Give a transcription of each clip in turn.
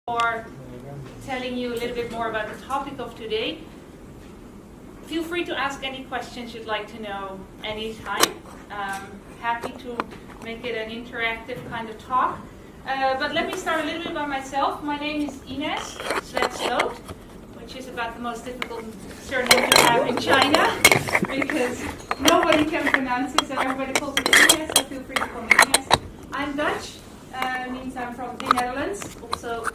or telling you a little bit more about the topic of today. Feel free to ask any questions you'd like to know anytime. Happy to make it an interactive kind of talk. But let me start a little bit about myself. My name is Inez ZWETSLOOT, which is about the most difficult surname to have in China, because nobody can pronounce it, so everybody calls me Inez, so feel free to call me Inez. I'm Dutch. Means I'm from the Netherlands, also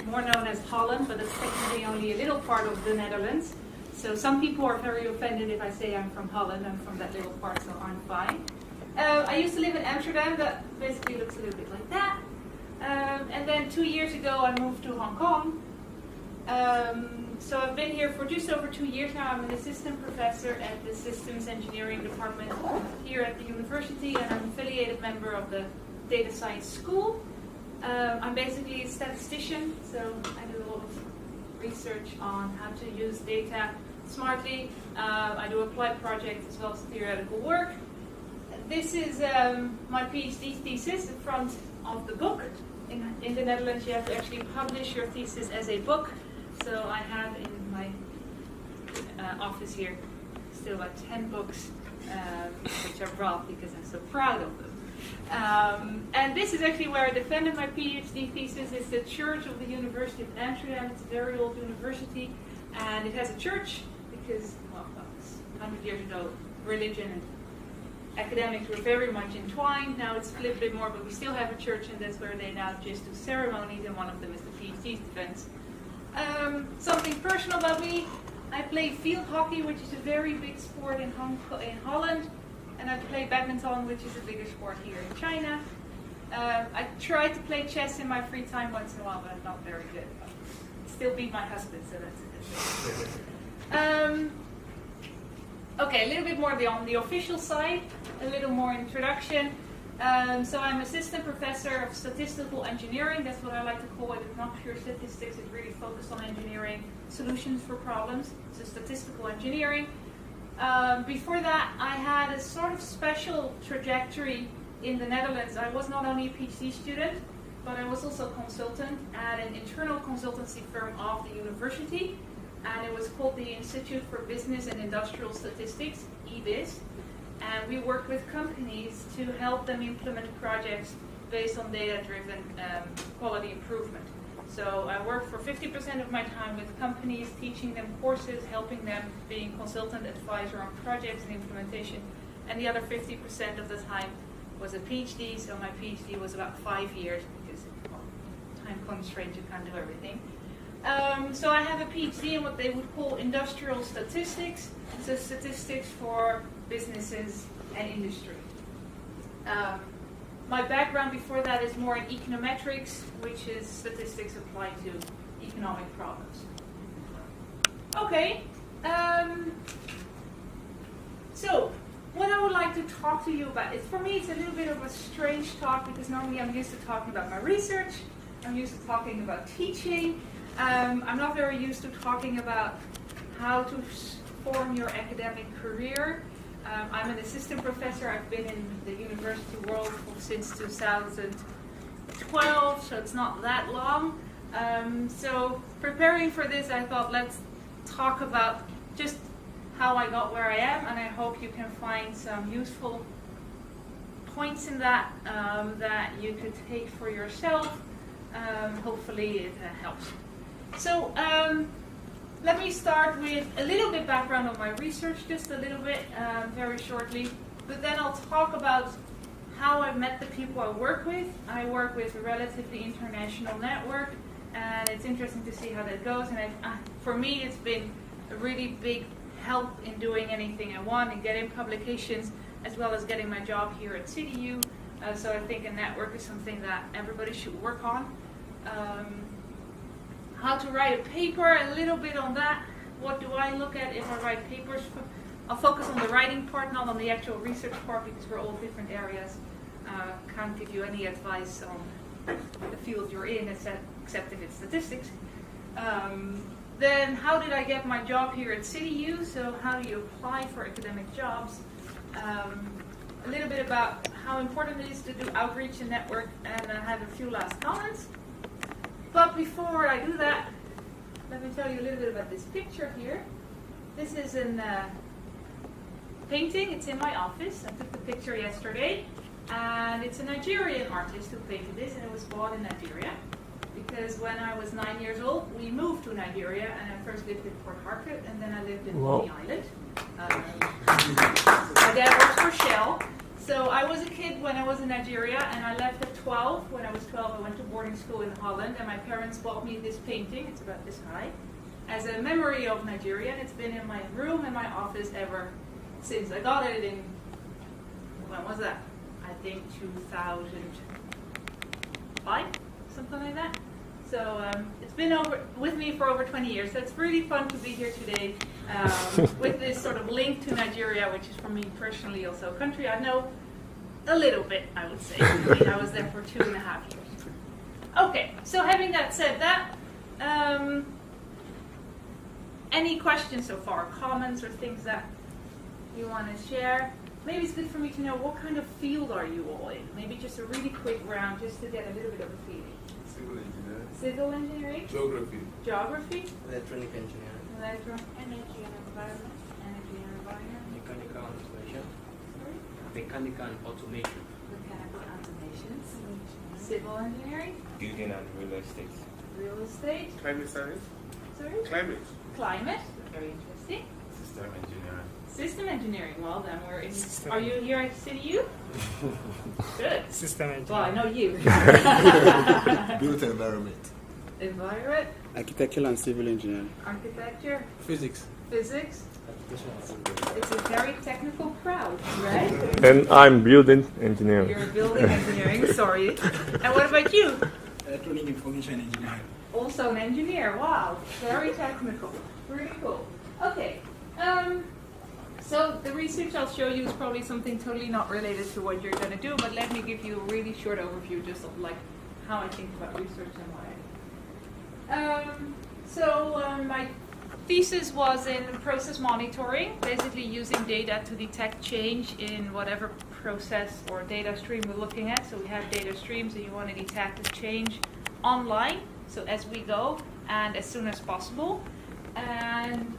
more known as Holland, but it's technically only a little part of the Netherlands. So some people are very offended if I say I'm from Holland. I'm from that little part, so I'm fine. I used to live in Amsterdam. That basically looks a little bit like that. And then 2 years ago I moved to Hong Kong. So I've been here for just over 2 years now. I'm an assistant professor at the Systems Engineering Department here at the university, and I'm an affiliated member of the Data Science School. I'm basically a statistician, so I do a lot of research on how to use data smartly. I do applied projects as well as theoretical work. This is my PhD thesis, the front of the book. In the Netherlands, you have to actually publish your thesis as a book. So I have in my office here still about 10 books, which I brought because I'm so proud of them. And this is actually where I defended my PhD thesis. It's the Church of the University of Amsterdam. It's a very old university, and it has a church because, well, 100 years ago, religion and academics were very much entwined. Now it's split a bit more, but we still have a church, and that's where they now just do ceremonies, and one of them is the PhD defense. Something personal about me: I play field hockey, which is a very big sport in Holland. And I play badminton, which is a bigger sport here in China. I try to play chess in my free time once in a while, but I'm not very good. Still beat my husband, so that's a good thing. Okay, a little bit more on the official side, a little more introduction. So I'm assistant professor of statistical engineering. That's what I like to call it. It's not pure statistics. It's really focused on engineering solutions for problems. So statistical engineering. Before that, I had a sort of special trajectory in the Netherlands. I was not only a PhD student, but I was also a consultant at an internal consultancy firm of the university, and it was called the Institute for Business and Industrial Statistics, EBIS, and we worked with companies to help them implement projects based on data-driven quality improvement. So I worked for 50% of my time with companies, teaching them courses, helping them, being consultant advisor on projects and implementation. And the other 50% of the time was a PhD, so my PhD was about 5 years because, well, time constraints, you can't do everything. So I have a PhD in what they would call industrial statistics, so statistics for businesses and industry. My background before that is more in econometrics, which is statistics applied to economic problems. Okay, so what I would like to talk to you about is, for me, it's a little bit of a strange talk because normally I'm used to talking about my research, I'm used to talking about teaching, I'm not very used to talking about how to form your academic career. I'm an assistant professor. I've been in the university world since 2012, so it's not that long. So preparing for this, I thought let's talk about just how I got where I am, and I hope you can find some useful points in that that you could take for yourself. Hopefully it helps. So let me start with a little bit background on my research, just a little bit, very shortly. But then I'll talk about how I met the people I work with. I work with a relatively international network, and it's interesting to see how that goes. And for me, it's been a really big help in doing anything I want and getting publications, as well as getting my job here at CityU. So I think a network is something that everybody should work on. How to write a paper, a little bit on that. What do I look at if I write papers? I'll focus on the writing part, not on the actual research part, because we're all different areas. Can't give you any advice on the field you're in, except if it's statistics. Then how did I get my job here at CityU? So how do you apply for academic jobs? A little bit about how important it is to do outreach and network, and I have a few last comments. But before I do that, let me tell you a little bit about this picture here. This is a painting. It's in my office. I took the picture yesterday. And it's a Nigerian artist who painted this, and it was bought in Nigeria. Because when I was 9 years old, we moved to Nigeria, and I first lived in Port Harcourt, and then I lived in Coney Island. My dad works for Shell. So I was a kid when I was in Nigeria, and I left at 12. When I was 12, I went to boarding school in Holland, and my parents bought me this painting, it's about this high, as a memory of Nigeria, and it's been in my room and my office ever since. I got it in, when was that? I think 2005, something like that. So it's been with me for over 20 years. So it's really fun to be here today with this sort of link to Nigeria, which is for me personally also a country I know a little bit, I would say. I was there for 2.5 years. Okay, so having that said, any questions so far, comments or things that you want to share? Maybe it's good for me to know what kind of field are you all in? Maybe just a really quick round just to get a little bit of a feeling. Civil engineering. Civil engineering? Geography. Geography? Electronic engineering. Energy and environment. Energy and environment. Mechanical automation. Sorry? Mechanical and automation. Mechanical automations. Civil engineering. Building and real estate. Real estate. Climate science. Sorry? Climate. Climate. Very interesting. System engineering. System engineering. Well, then we're in. Are you here at CityU? Good. System engineering. Well, I know you. Built environment. Environment. Architectural and civil engineering. Architecture. Physics. Physics. Application and civil. It's a very technical crowd, right? And I'm building engineering. You're building engineering, sorry. And what about you? Electronic information engineering. Also an engineer. Wow, very technical. Really cool. Okay. So the research I'll show you is probably something totally not related to what you're going to do, but let me give you a really short overview just of like how I think about research and what I do. My thesis was in process monitoring, basically using data to detect change in whatever process or data stream we're looking at. So we have data streams and you want to detect the change online, so as we go and as soon as possible. And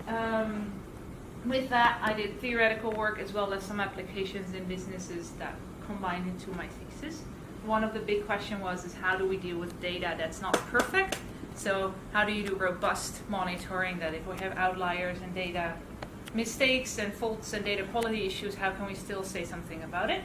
with that, I did theoretical work as well as some applications in businesses that combined into my thesis. One of the big questions was is how do we deal with data that's not perfect? So how do you do robust monitoring that if we have outliers and data mistakes and faults and data quality issues, how can we still say something about it?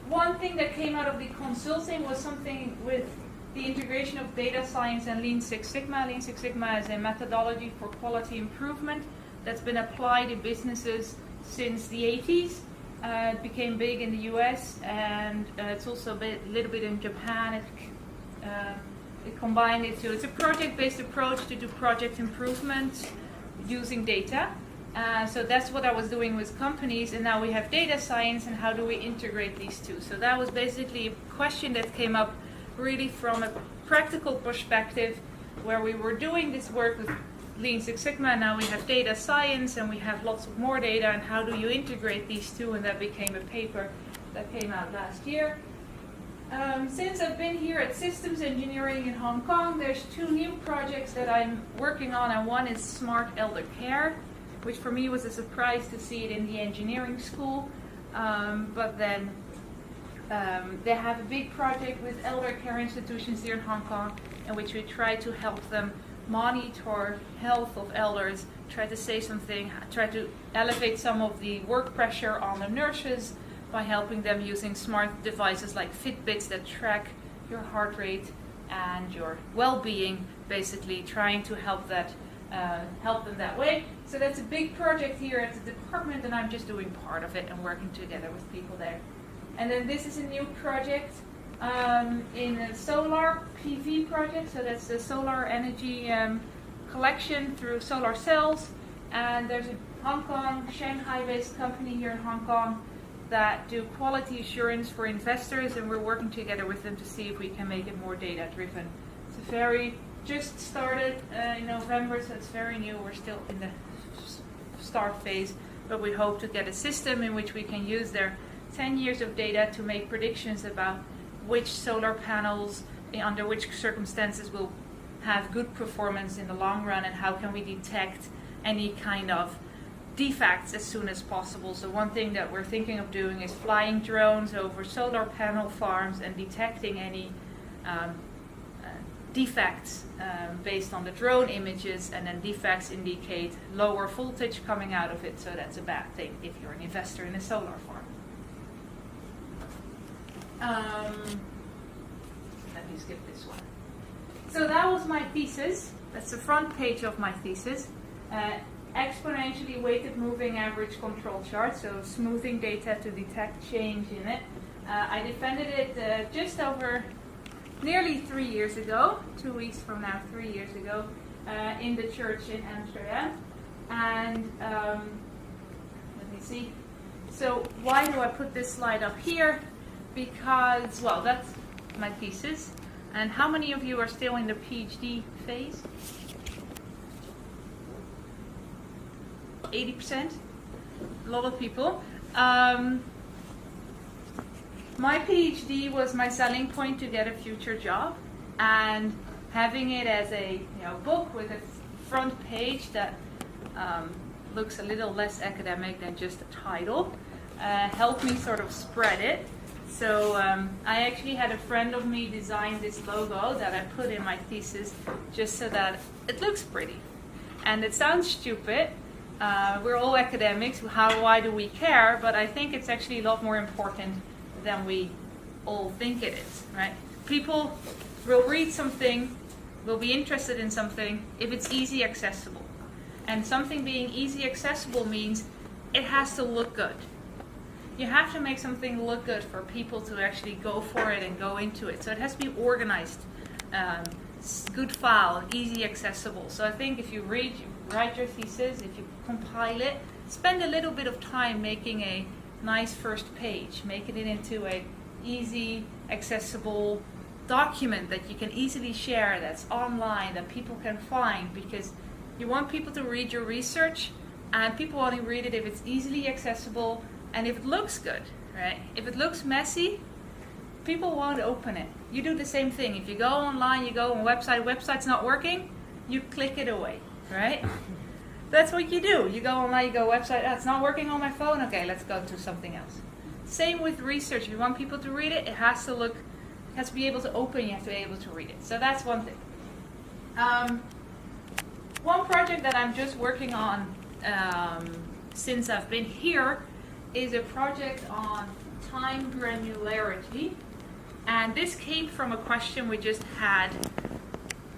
One thing that came out of the consulting was something with the integration of data science and Lean Six Sigma. Lean Six Sigma is a methodology for quality improvement that's been applied in businesses since the 80s. It became big in the US and it's also a little bit in Japan. It combined it to, it's a project-based approach to do project improvement using data. So that's what I was doing with companies, and now we have data science and how do we integrate these two. So that was basically a question that came up really from a practical perspective where we were doing this work with Lean Six Sigma, now we have data science and we have lots of more data, and how do you integrate these two, and that became a paper that came out last year. Since I've been here at Systems Engineering in Hong Kong, there's 2 new projects that I'm working on, and one is Smart Elder Care, which for me was a surprise to see it in the engineering school, but then they have a big project with elder care institutions here in Hong Kong in which we try to help them monitor health of elders, try to say something, try to elevate some of the work pressure on the nurses by helping them using smart devices like Fitbits that track your heart rate and your well-being, basically trying to help them that way. So that's a big project here at the department, and I'm just doing part of it and working together with people there. And then this is a new project in a solar PV project, so that's the solar energy collection through solar cells. And there's a Hong Kong, Shanghai-based company here in Hong Kong that do quality assurance for investors, and we're working together with them to see if we can make it more data-driven. It's just started in November, so it's very new. We're still in the start phase, but we hope to get a system in which we can use their 10 years of data to make predictions about which solar panels under which circumstances will have good performance in the long run, and how can we detect any kind of defects as soon as possible. So one thing that we're thinking of doing is flying drones over solar panel farms and detecting any defects based on the drone images, and then defects indicate lower voltage coming out of it, so that's a bad thing if you're an investor in a solar farm. Let me skip this one. So that was my thesis. That's the front page of my thesis. Exponentially weighted moving average control chart, so smoothing data to detect change in it. I defended it just over nearly 3 years ago, 2 weeks from now, 3 years ago, in the church in Amsterdam. And let me see. So why do I put this slide up here? Because, well, that's my thesis. And how many of you are still in the PhD phase? 80%? A lot of people. My PhD was my selling point to get a future job, and having it as a book with a front page that looks a little less academic than just a title helped me sort of spread it. So I actually had a friend of me design this logo that I put in my thesis just so that it looks pretty. And it sounds stupid. We're all academics. Why do we care? But I think it's actually a lot more important than we all think it is, right? People will read something, will be interested in something if it's easy accessible. And something being easy accessible means it has to look good. You have to make something look good for people to actually go for it and go into it. So it has to be organized, good file, easy accessible. So I think if you write your thesis, if you compile it, spend a little bit of time making a nice first page, making it into a easy, accessible document that you can easily share, that's online, that people can find, because you want people to read your research, and people only read it if it's easily accessible and if it looks good, right? If it looks messy, people won't open it. You do the same thing. If you go online, you go on website's not working, you click it away, right? That's what you do. You go online, you go website, it's not working on my phone, okay, let's go to something else. Same with research. If you want people to read it, it has to be able to open, you have to be able to read it. So that's one thing. One project that I'm just working on since I've been here is a project on time granularity. And this came from a question we just had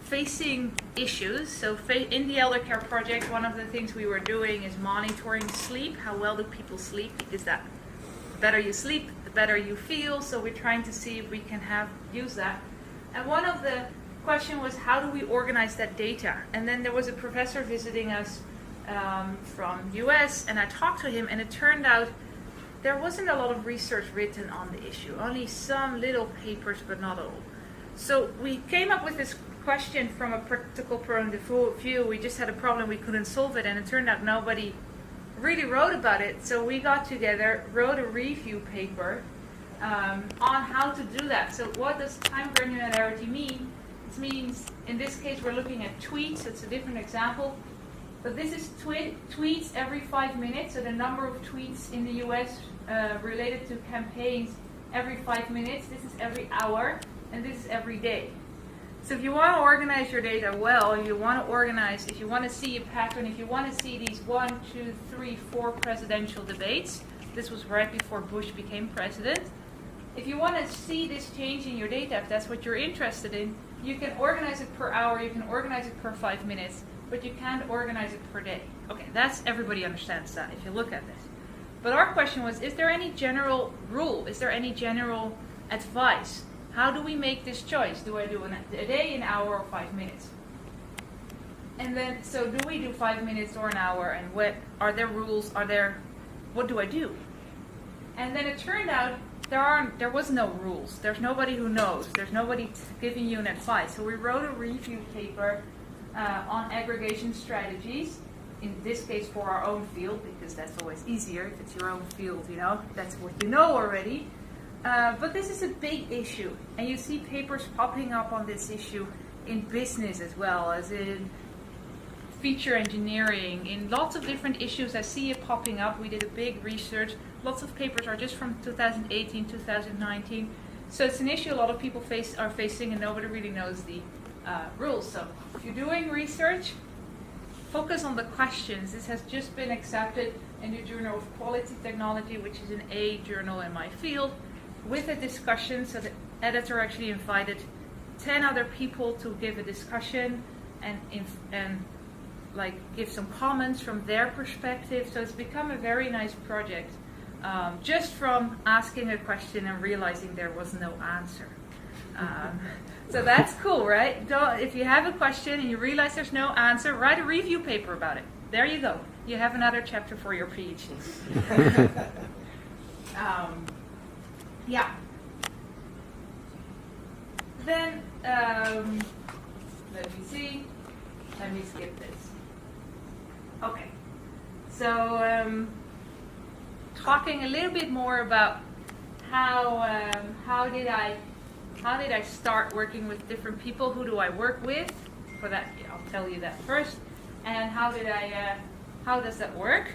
facing issues. So in the elder care project, one of the things we were doing is monitoring sleep. How well do people sleep? Because the better you sleep, the better you feel. So we're trying to see if we can use that. And one of the question was, how do we organize that data? And then there was a professor visiting us from US, and I talked to him, and it turned out there wasn't a lot of research written on the issue. Only some little papers, but not all. So we came up with this question from a practical point of view. We just had a problem, we couldn't solve it, and it turned out nobody really wrote about it. So we got together, wrote a review paper on how to do that. So what does time granularity mean? It means, in this case, we're looking at tweets. It's a different example. But this is tweets every 5 minutes. So the number of tweets in the US related to campaigns every 5 minutes. This is every hour, and this is every day. So if you want to organize your data well, you want to organize, if you want to see a pattern, if you want to see these 1, 2, 3, 4 presidential debates, this was right before Bush became president. If you want to see this change in your data, if that's what you're interested in, you can organize it per hour, you can organize it per 5 minutes, but you can't organize it per day. Okay, everybody understands that if you look at this. But our question was, is there any general rule? Is there any general advice? How do we make this choice? Do I do a day, an hour, or 5 minutes? And then, so do we do 5 minutes or an hour? And what are there rules? What do I do? And then it turned out there was no rules. There's nobody who knows. There's nobody giving you an advice. So we wrote a review paper on aggregation strategies, in this case for our own field, because that's always easier if it's your own field, that's what you know already. But this is a big issue, and you see papers popping up on this issue in business as well as in feature engineering, in lots of different issues. I see it popping up. We did a big research. Lots of papers are just from 2018, 2019. So it's an issue a lot of people are facing, and nobody really knows the rules. So if you're doing research, focus on the questions. This has just been accepted in the Journal of Quality Technology, which is an A journal in my field, with a discussion. So the editor actually invited 10 other people to give a discussion and like give some comments from their perspective. So it's become a very nice project, just from asking a question and realizing there was no answer. So that's cool, right? If you have a question and you realize there's no answer, write a review paper about it. There you go. You have another chapter for your PhD. Yeah. Then, let me see. Let me skip this. Okay. So, talking a little bit more about how did I start working with different people? Who do I work with? For that, I'll tell you that first. And how does that work?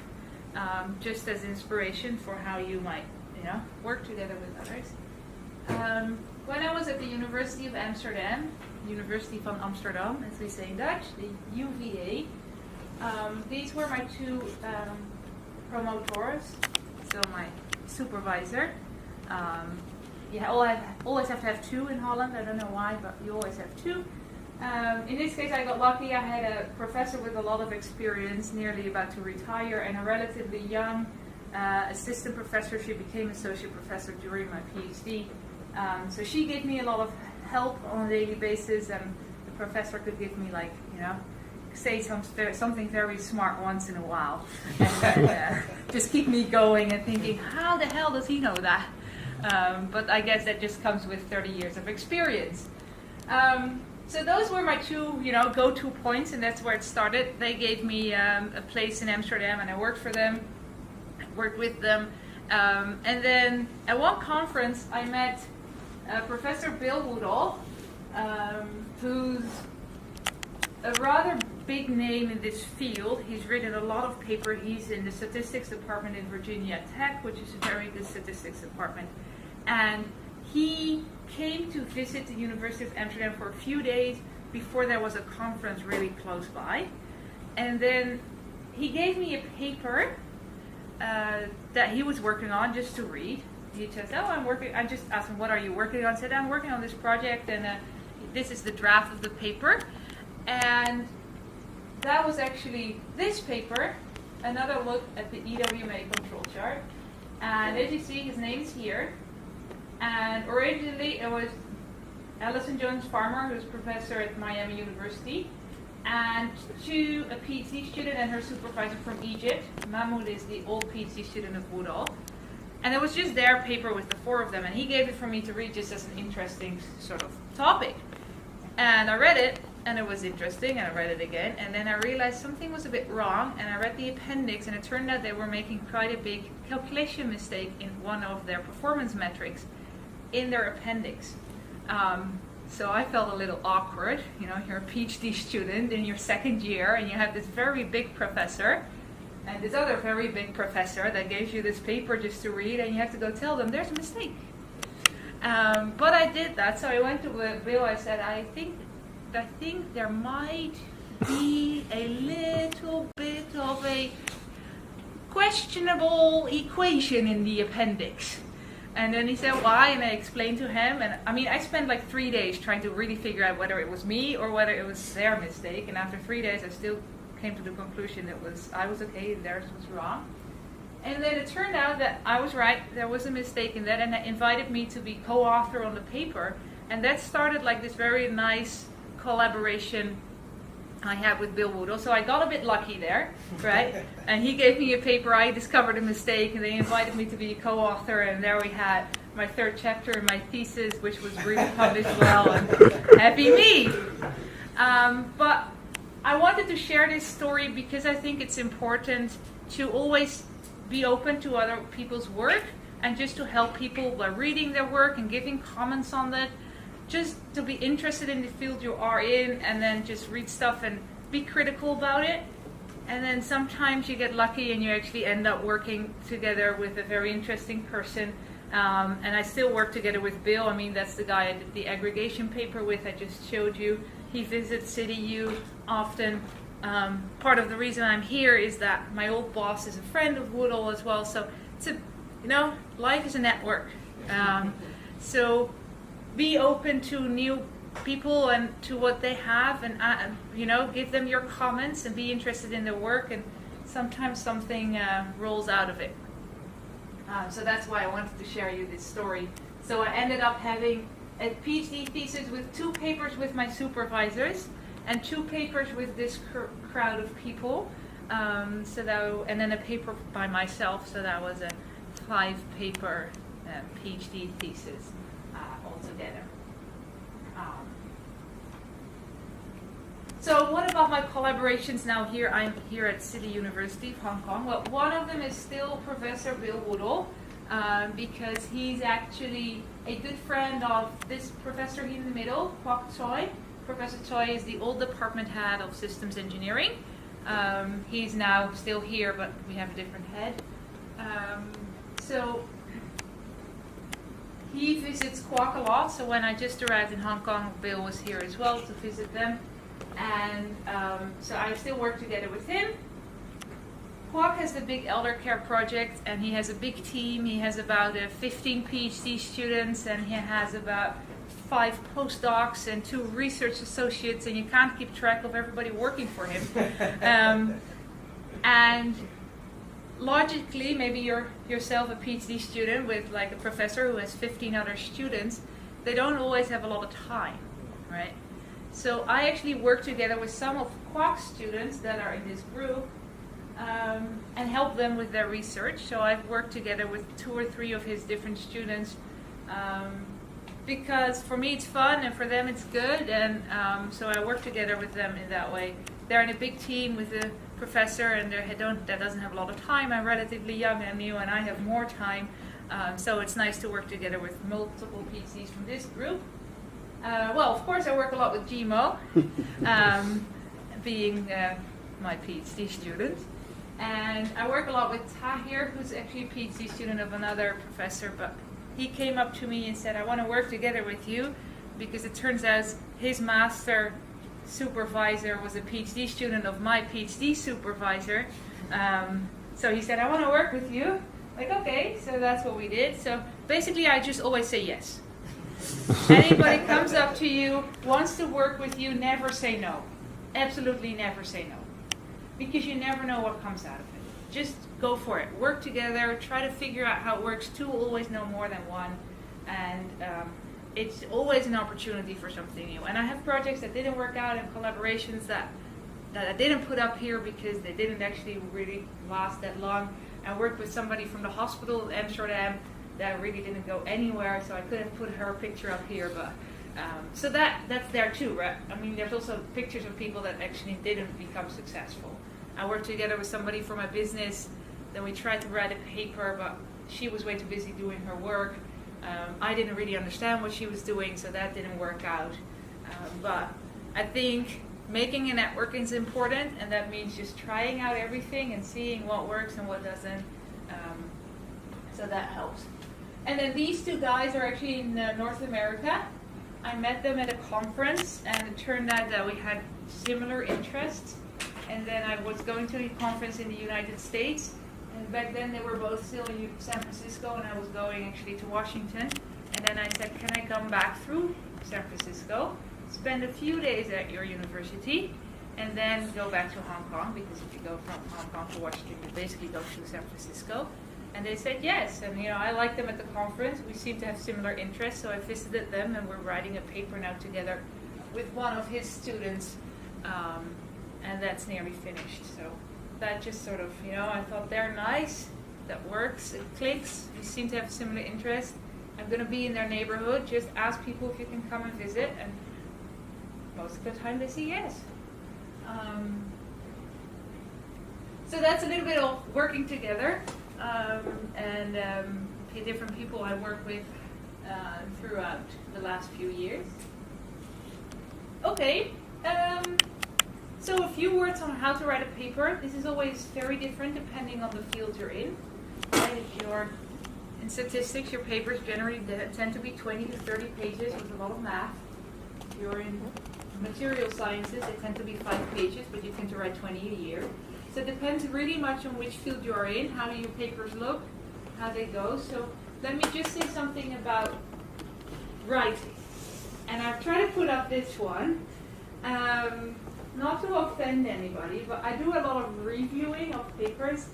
Just as inspiration for how you might, work together with others. When I was at the University of Amsterdam, University van Amsterdam, as we say in Dutch, the UVA, these were my two promotors, so my supervisor. You always have to have two in Holland. I don't know why, but you always have two. In this case, I got lucky. I had a professor with a lot of experience, nearly about to retire, and a relatively young assistant professor. She became associate professor during my PhD. So she gave me a lot of help on a daily basis, and the professor could give me, say something very smart once in a while, and just keep me going and thinking, how the hell does he know that? But I guess that just comes with 30 years of experience. So those were my two, go-to points, and that's where it started. They gave me a place in Amsterdam, and I worked for them, worked with them. And then at one conference, I met Professor Bill Woodall, who's a rather big name in this field. He's written a lot of papers. He's in the statistics department in Virginia Tech, which is a very good statistics department. And he came to visit the University of Amsterdam for a few days before there was a conference really close by. And then he gave me a paper that he was working on just to read. He said, I just asked him, what are you working on? I said, I'm working on this project, and this is the draft of the paper. And that was actually this paper, another look at the EWMA control chart. And as you see, his name is here. And originally it was Alison Jones-Farmer, who's a professor at Miami University, and a PhD student and her supervisor from Egypt. Mahmoud is the old PhD student of Woodall. And it was just their paper with the four of them, and he gave it for me to read just as an interesting sort of topic. And I read it, and it was interesting, and I read it again, and then I realized something was a bit wrong, and I read the appendix, and it turned out they were making quite a big calculation mistake in one of their performance metrics in their appendix. So I felt a little awkward. You're a PhD student in your second year, and you have this very big professor, and this other very big professor that gives you this paper just to read, and you have to go tell them there's a mistake. But I did that, so I went to Bill. I said, I think there might be a little bit of a questionable equation in the appendix. And then he said, why? And I explained to him. And I spent like 3 days trying to really figure out whether it was me or whether it was their mistake. And after 3 days, I still came to the conclusion that I was okay, theirs was wrong. And then it turned out that I was right, there was a mistake in that, and they invited me to be co-author on the paper. And that started like this very nice collaboration I had with Bill Woodall. So I got a bit lucky there, right? And he gave me a paper, I discovered a mistake, and they invited me to be a co-author, and there we had my third chapter in my thesis, which was really published well, and happy me. But I wanted to share this story because I think it's important to always be open to other people's work and just to help people by reading their work and giving comments on it, just to be interested in the field you are in, and then just read stuff and be critical about it. And then sometimes you get lucky and you actually end up working together with a very interesting person. And I still work together with Bill. I mean, that's the guy I did the aggregation paper with, I just showed you. He visits CityU often. Part of the reason I'm here is that my old boss is a friend of Woodall as well. So it's life is a network. So be open to new people and to what they have, and give them your comments and be interested in their work, and sometimes something rolls out of it. So that's why I wanted to share you this story. So I ended up having a PhD thesis with 2 papers with my supervisors and 2 papers with this crowd of people, and then a paper by myself. So that was a 5-paper PhD thesis altogether. So what about my collaborations now here? I'm here at City University of Hong Kong. Well, one of them is still Professor Bill Woodall, because he's actually a good friend of this professor here in the middle, Kwok Choi. Professor Choi is the old department head of systems engineering. He's now still here, but we have a different head. So he visits Kwok a lot. So when I just arrived in Hong Kong, Bill was here as well to visit them. And so I still work together with him. Kwok has the big elder care project, and he has a big team. He has about 15 PhD students, and he has about 5 postdocs and 2 research associates, and you can't keep track of everybody working for him. And logically, maybe you're yourself a PhD student with like a professor who has 15 other students. They don't always have a lot of time, right? So I actually work together with some of Kwok's students that are in this group, and help them with their research. So I've worked together with 2 or 3 of his different students, because for me it's fun and for them it's good, and so I work together with them in that way. They're in a big team with a professor, and that doesn't have a lot of time. I'm relatively young and new, and I have more time, so it's nice to work together with multiple PhDs from this group. Well, of course, I work a lot with GMO, being my PhD student. And I work a lot with Tahir, who's actually a PhD student of another professor, but he came up to me and said, I want to work together with you, because it turns out his master supervisor was a PhD student of my PhD supervisor. So he said, I want to work with you. Like, okay, so that's what we did. So basically, I just always say yes. Anybody comes up to you, wants to work with you, never say no. Absolutely never say no. Because you never know what comes out of it. Just go for it. Work together, try to figure out how it works. 2 always know more than 1. And it's always an opportunity for something new. And I have projects that didn't work out and collaborations that I didn't put up here because they didn't actually really last that long. I worked with somebody from the hospital in Amsterdam that really didn't go anywhere, so I could have put her picture up here, but so that's there too, right? I mean, there's also pictures of people that actually didn't become successful. I worked together with somebody from my business, then we tried to write a paper, but she was way too busy doing her work. I didn't really understand what she was doing, so that didn't work out. But I think making a network is important, and that means just trying out everything and seeing what works and what doesn't. So that helps. And then these 2 guys are actually in North America. I met them at a conference, and it turned out that we had similar interests. And then I was going to a conference in the United States, and back then they were both still in San Francisco, and I was going actually to Washington. And then I said, can I come back through San Francisco, spend a few days at your university, and then go back to Hong Kong, because if you go from Hong Kong to Washington, you basically go to San Francisco. And they said yes, and I liked them at the conference. We seemed to have similar interests, so I visited them, and we're writing a paper now together with one of his students, and that's nearly finished. So that just sort of, I thought they're nice, that works, it clicks, we seem to have similar interests. I'm going to be in their neighborhood, just ask people if you can come and visit, and most of the time they say yes. So that's a little bit of working together. And different people I work with throughout the last few years. Okay, so a few words on how to write a paper. This is always very different depending on the field you're in. Right? If you're in statistics, your papers generally tend to be 20 to 30 pages with a lot of math. If you're in material sciences, they tend to be 5 pages, but you tend to write 20 a year. So it depends really much on which field you are in, how do your papers look, how they go. So let me just say something about writing. And I've tried to put up this one, not to offend anybody, but I do a lot of reviewing of papers,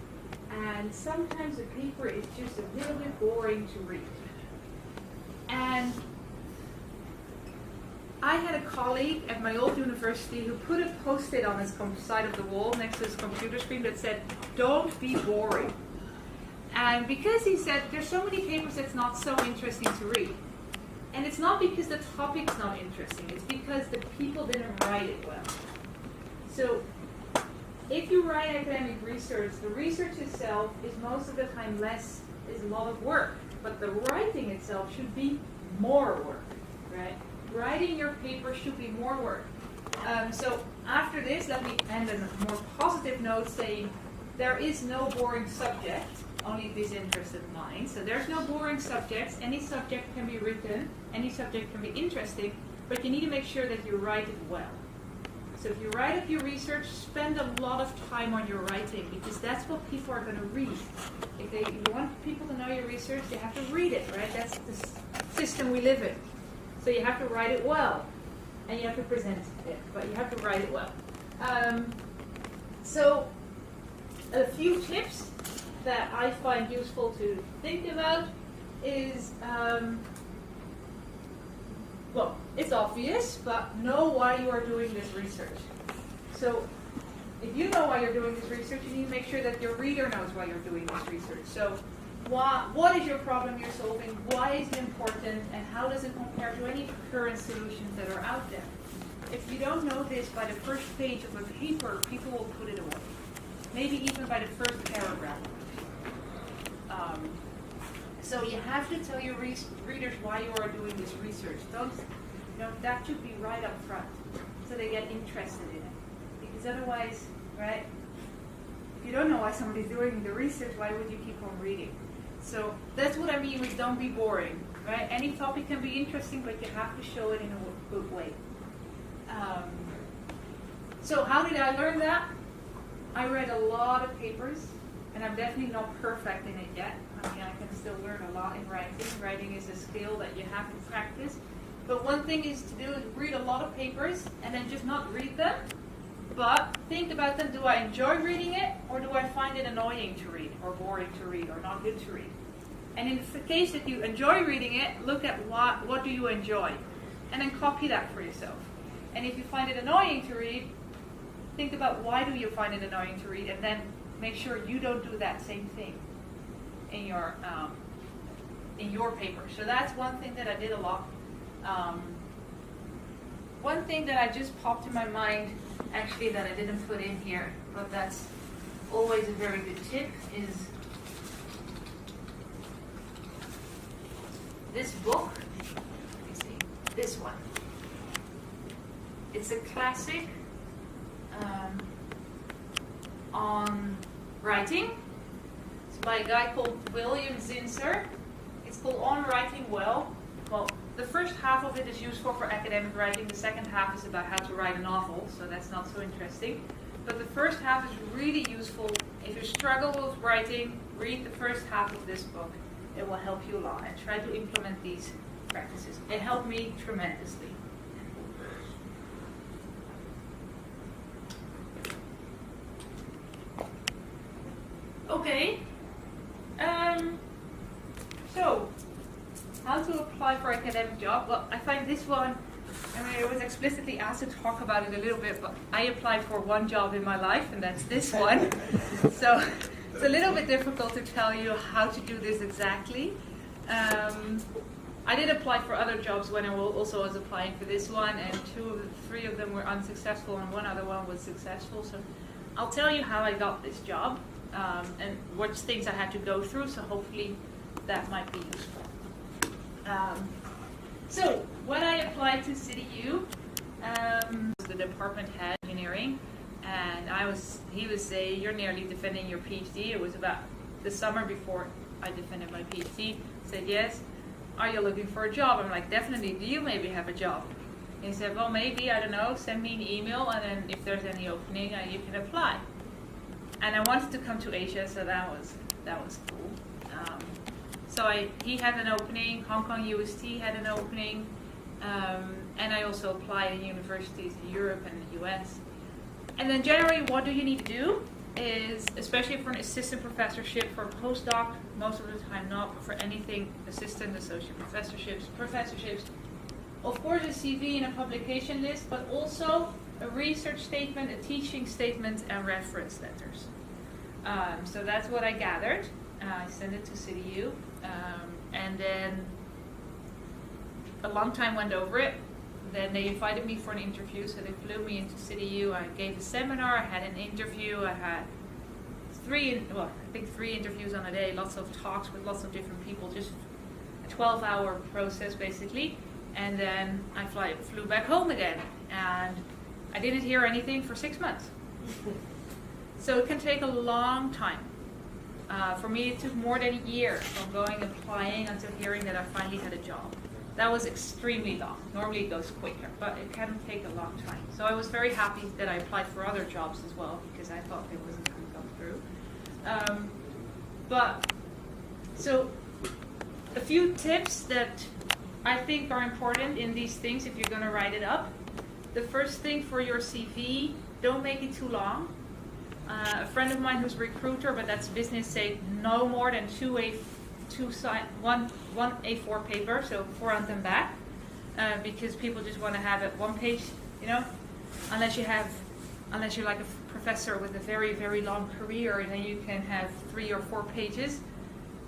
and sometimes the paper is just a little bit boring to read. And I had a colleague at my old university who put a post-it on his side of the wall next to his computer screen that said, "Don't be boring." And because he said there's so many papers that's not so interesting to read. And it's not because the topic's not interesting, it's because the people didn't write it well. So if you write academic research, the research itself is most of the time is a lot of work. But the writing itself should be more work, right? Writing your paper should be more work. So after this, let me end on a more positive note saying there is no boring subject, only disinterested minds. So there's no boring subjects. Any subject can be written, any subject can be interesting, but you need to make sure that you write it well. So if you write up your research, spend a lot of time on your writing, because that's what people are going to read. If you want people to know your research, they have to read it, right? That's the system we live in. So you have to write it well, and you have to present it, but you have to write it well. So a few tips that I find useful to think about is, well, it's obvious, but know why you are doing this research. So if you know why you're doing this research, you need to make sure that your reader knows why you're doing this research. So what is your problem you're solving? Why is it important? And how does it compare to any current solutions that are out there? If you don't know this by the first page of a paper, people will put it away. Maybe even by the first paragraph. So you have to tell your readers why you are doing this research. That should be right up front, so they get interested in it. Because otherwise, right, if you don't know why somebody's doing the research, why would you keep on reading? So that's what I mean with don't be boring, right? Any topic can be interesting, but you have to show it in a good way. So how did I learn that? I read a lot of papers, and I'm definitely not perfect in it yet. I mean, I can still learn a lot in writing. Writing is a skill that you have to practice. But one thing is to do is read a lot of papers, and then just not read them, but think about them. Do I enjoy reading it, or do I find it annoying to read, or boring to read, or not good to read? And in the case that you enjoy reading it, look at what do you enjoy, and then copy that for yourself. And if you find it annoying to read, think about why do you find it annoying to read, and then make sure you don't do that same thing in your paper. So that's one thing that I did a lot. One thing that I just popped in my mind, actually, that I didn't put in here, but that's always a very good tip, is this book. Let me see, this one. It's a classic on writing. It's by a guy called William Zinsser. It's called On Writing Well. Well, the first half of it is useful for academic writing. The second half is about how to write a novel, so that's not so interesting. But the first half is really useful. If you struggle with writing, read the first half of this book. It will help you a lot, and try to implement these practices. It helped me tremendously. Okay, so how to apply for academic job? Well, I find this one, I mean, I was explicitly asked to talk about it a little bit, but I applied for one job in my life, and that's this one. So it's a little bit difficult to tell you how to do this exactly. I did apply for other jobs when I also was applying for this one, and 3 of them were unsuccessful, and one other one was successful. So I'll tell you how I got this job. And which things I had to go through, so hopefully that might be useful. So when I applied to CityU, the department head of engineering, and he was saying, "You're nearly defending your PhD." It was about the summer before I defended my PhD. Said, "Yes. Are you looking for a job?" I'm like, "Definitely. Do you maybe have a job?" He said, "Well, maybe, I don't know, send me an email, and then if there's any opening, you can apply." And I wanted to come to Asia, so that was cool. He had an opening, Hong Kong UST had an opening, and I also applied in universities in Europe and the US. And then generally, what do you need to do is, especially for an assistant professorship, for a postdoc, most of the time not, but for anything assistant, associate professorships, of course a CV and a publication list, but also a research statement, a teaching statement, and reference letters. So that's what I gathered. I sent it to CityU, and then a long time went over it. Then they invited me for an interview, so they flew me into CityU. I gave a seminar, I had an interview, I had three interviews on a day, lots of talks with lots of different people, just a 12-hour process basically. And then I flew back home again, and I didn't hear anything for 6 months. So it can take a long time. For me, it took more than a year from going applying until hearing that I finally had a job. That was extremely long. Normally it goes quicker, but it can take a long time. So I was very happy that I applied for other jobs as well, because I thought it wasn't going to come through. So a few tips that I think are important in these things if you're going to write it up. The first thing for your CV, don't make it too long. A friend of mine who's a recruiter, but that's business, say no more than one A4 paper, so front and back, because people just want to have it one page, unless you're like a professor with a very, very long career, then you can have 3 or 4 pages.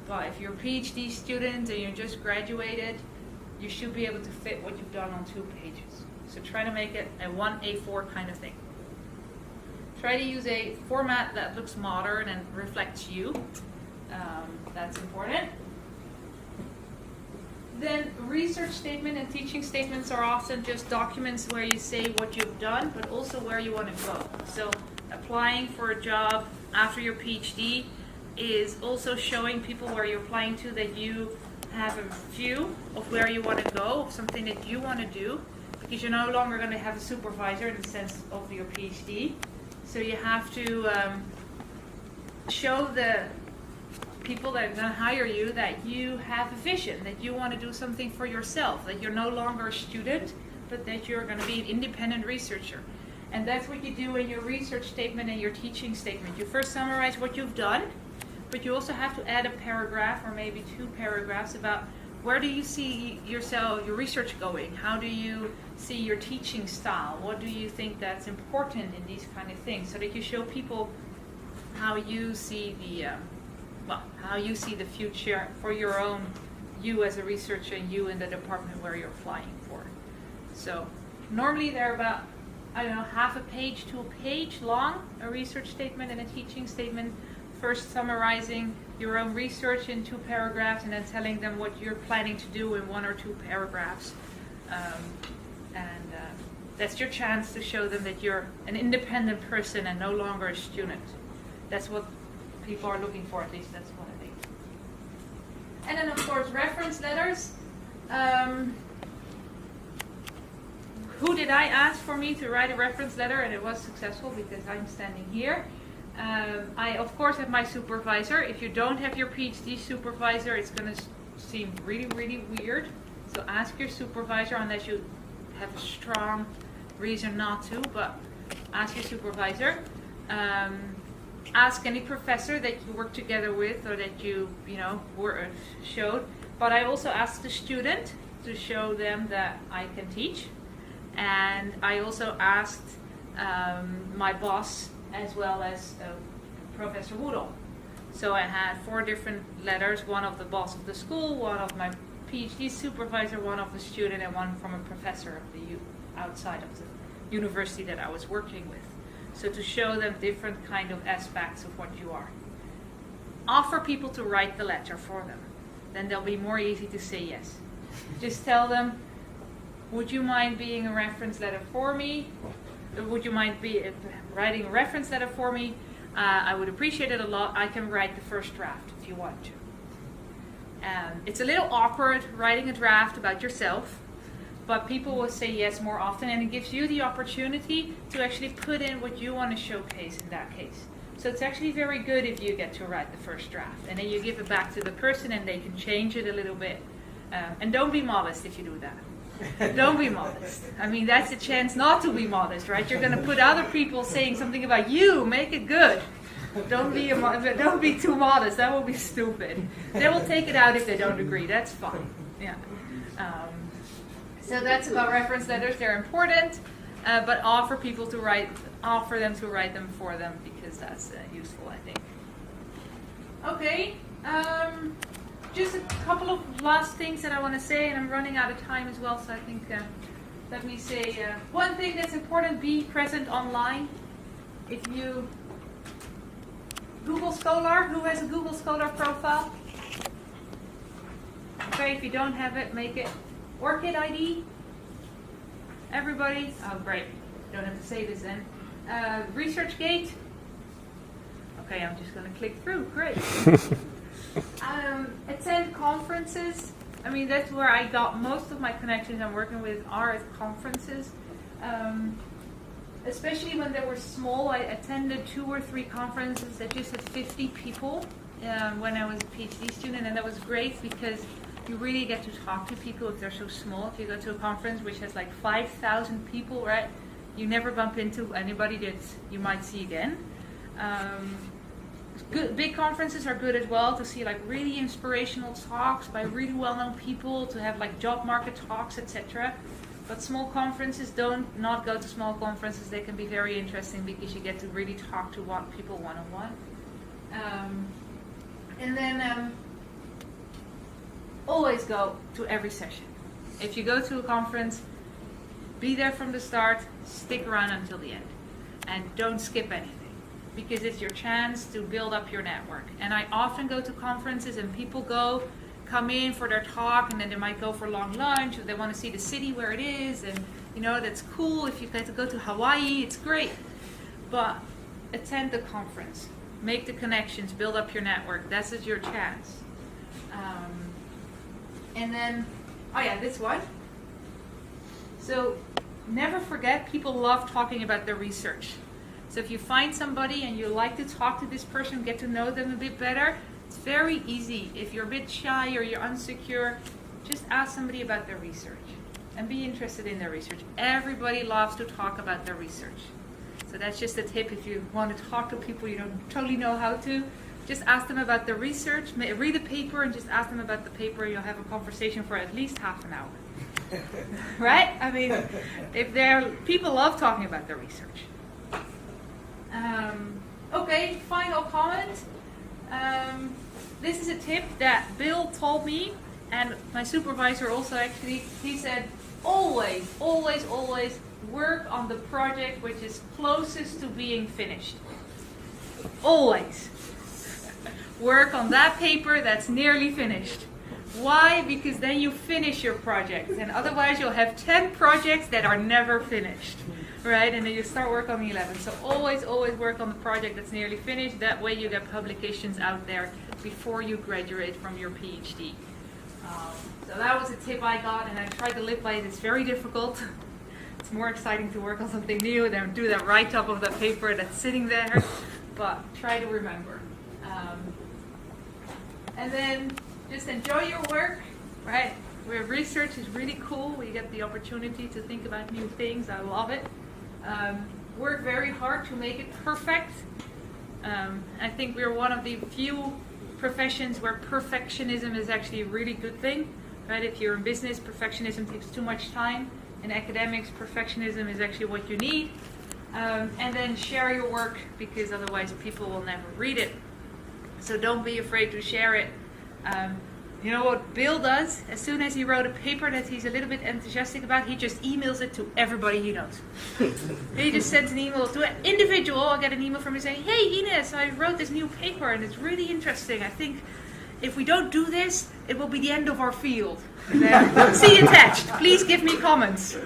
But if you're a PhD student and you just graduated, you should be able to fit what you've done on 2 pages. So try to make it a 1 A4 kind of thing. Try to use a format that looks modern and reflects you. That's important. Then research statement and teaching statements are often just documents where you say what you've done, but also where you want to go. So applying for a job after your PhD is also showing people where you're applying to that you have a view of where you want to go, something that you want to do, because you're no longer going to have a supervisor in the sense of your PhD. So you have to show the people that are going to hire you that you have a vision, that you want to do something for yourself, that you're no longer a student, but that you're going to be an independent researcher. And that's what you do in your research statement and your teaching statement. You first summarize what you've done, but you also have to add a paragraph or maybe 2 paragraphs about where do you see yourself, your research going? How do you see your teaching style? What do you think that's important in these kind of things? So that you show people how you see the future for your own, you as a researcher and you in the department where you're applying for. So normally they're about, half a page to a page long, a research statement and a teaching statement. First summarizing your own research in 2 paragraphs and then telling them what you're planning to do in 1 or 2 paragraphs. That's your chance to show them that you're an independent person and no longer a student. That's what people are looking for, at least that's what I think. And then of course reference letters. Who did I ask for me to write a reference letter, and it was successful because I'm standing here. I of course have my supervisor. If you don't have your PhD supervisor, it's going to seem really, really weird. So ask your supervisor unless you have a strong reason not to, but ask your supervisor. Ask any professor that you work together with or that you showed. But I also asked the student to show them that I can teach. And I also asked my boss as well as Professor Woodall. So I had 4 different letters, one of the boss of the school, one of my PhD supervisor, one of the student, and one from a professor of the outside of the university that I was working with. So to show them different kind of aspects of what you are. Offer people to write the letter for them. then they'll be more easy to say yes. Just tell them, would you mind being a reference letter for me? Would you mind writing a reference letter for me? I would appreciate it a lot. I can write the first draft if you want to. It's a little awkward writing a draft about yourself, but people will say yes more often, and it gives you the opportunity to actually put in what you want to showcase in that case. So it's actually very good if you get to write the first draft, and then you give it back to the person and they can change it a little bit. And don't be modest if you do that. Don't be modest. I mean, that's a chance not to be modest, right? You're going to put other people saying something about you. Make it good. Don't be too modest. That will be stupid. They will take it out if they don't agree. That's fine. Yeah. So that's about reference letters. They're important, but offer them to write them for them, because that's useful, I think. Okay. Just a couple of last things that I want to say, and I'm running out of time as well, so I think let me say one thing that's important: be present online. If you Google Scholar, who has a Google Scholar profile? Okay, if you don't have it, make it. ORCID ID? Everybody? Oh, great. Don't have to say this then. ResearchGate? Okay, I'm just going to click through. Great. Attend conferences. I mean, that's where I got most of my connections I'm working with are at conferences. Especially when they were small, I attended 2 or 3 conferences that just had 50 people when I was a PhD student, and that was great because you really get to talk to people if they're so small. If you go to a conference which has like 5,000 people, right, you never bump into anybody that you might see again. Big conferences are good as well to see like really inspirational talks by really well-known people, to have like job market talks, etc. But small conferences, don't not go to small conferences. They can be very interesting because you get to really talk to people one-on-one. And then always go to every session. If you go to a conference, be there from the start, stick around until the end, and don't skip anything, because it's your chance to build up your network. And I often go to conferences and people come in for their talk, and then they might go for a long lunch, or they want to see the city where it is, and that's cool. If you get to go to Hawaii, it's great. But attend the conference, make the connections, build up your network. That's your chance. And then, this one. So never forget, people love talking about their research. So if you find somebody and you like to talk to this person, get to know them a bit better, it's very easy. If you're a bit shy or you're insecure, just ask somebody about their research and be interested in their research. Everybody loves to talk about their research. So that's just a tip. If you want to talk to people you don't totally know how to, just ask them about the research, read a paper and just ask them about the paper. You'll have a conversation for at least half an hour. Right? I mean, people love talking about their research. Okay, final comment. This is a tip that Bill told me, and my supervisor also actually. He said, always, always, always work on the project which is closest to being finished. Always. Work on that paper that's nearly finished. Why? Because then you finish your project, and otherwise you'll have 10 projects that are never finished. Right, and then you start work on the 11th. So always, always work on the project that's nearly finished. That way you get publications out there before you graduate from your PhD. So that was a tip I got, and I tried to live by it. It's very difficult. It's more exciting to work on something new than do that write-up of the paper that's sitting there. But try to remember. And then just enjoy your work, right? Where research is really cool. We get the opportunity to think about new things. I love it. Work very hard to make it perfect. I think we're one of the few professions where perfectionism is actually a really good thing. Right? If you're in business, perfectionism takes too much time. In academics, perfectionism is actually what you need. And then share your work, because otherwise people will never read it. So don't be afraid to share it. You know what Bill does? As soon as he wrote a paper that he's a little bit enthusiastic about, he just emails it to everybody he knows. He just sends an email to an individual. I get an email from him saying, "Hey Inez, I wrote this new paper and it's really interesting. I think if we don't do this, it will be the end of our field. See attached. Please give me comments.